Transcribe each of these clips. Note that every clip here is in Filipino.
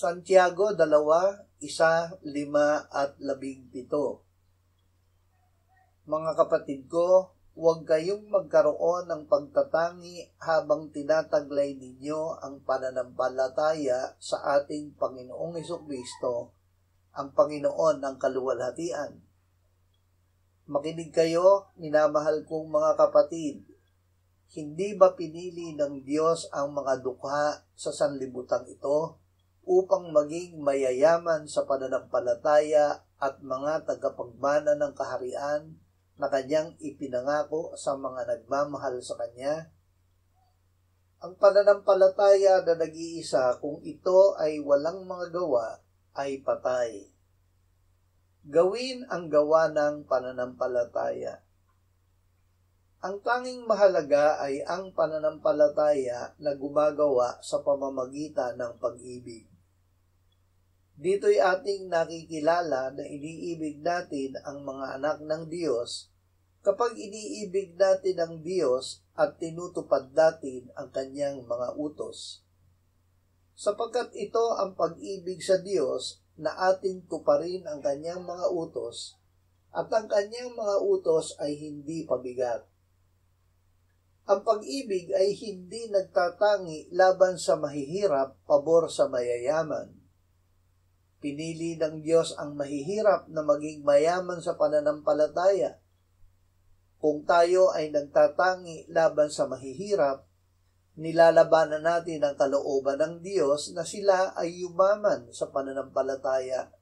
Santiago 2:1-5-17. Mga kapatid ko, huwag kayong magkaroon ng pagtatangi habang tinataglay ninyo ang pananampalataya sa ating Panginoong Hesukristo, ang Panginoon ng kaluwalhatian. Makinig kayo, minamahal kong mga kapatid. Hindi ba pinili ng Diyos ang mga dukha sa sanlibutan ito upang maging mayayaman sa pananampalataya at mga tagapagmana ng kaharian na kanyang ipinangako sa mga nagmamahal sa kanya? Ang pananampalataya na nag-iisa, kung ito ay walang mga gawa, ay patay. Gawin ang gawa ng pananampalataya. Ang tanging mahalaga ay ang pananampalataya na gumagawa sa pamamagitan ng pag-ibig. Dito'y ating nakikilala na iniibig natin ang mga anak ng Diyos kapag iniibig natin ang Diyos at tinutupad natin ang kanyang mga utos. Sapagkat ito ang pag-ibig sa Diyos na ating tuparin ang kanyang mga utos at ang kanyang mga utos ay hindi pabigat. Ang pag-ibig ay hindi nagtatangi laban sa mahihirap pabor sa mayayaman. Pinili ng Diyos ang mahihirap na maging mayaman sa pananampalataya. Kung tayo ay nagtatangi laban sa mahihirap, nilalabanan natin ang kalooban ng Diyos na sila ay yumaman sa pananampalataya.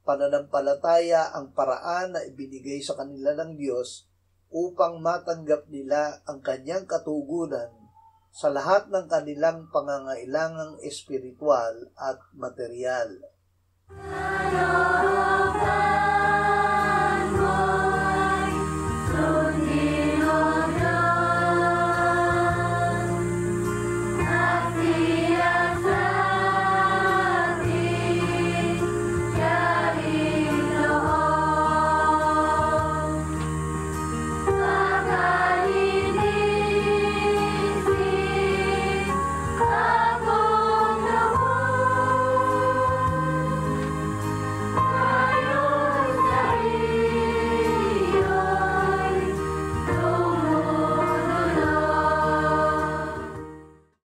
Pananampalataya ang paraan na ibinigay sa kanila ng Diyos upang matanggap nila ang kanyang katugunan sa lahat ng kanilang pangangailangang espiritual at material.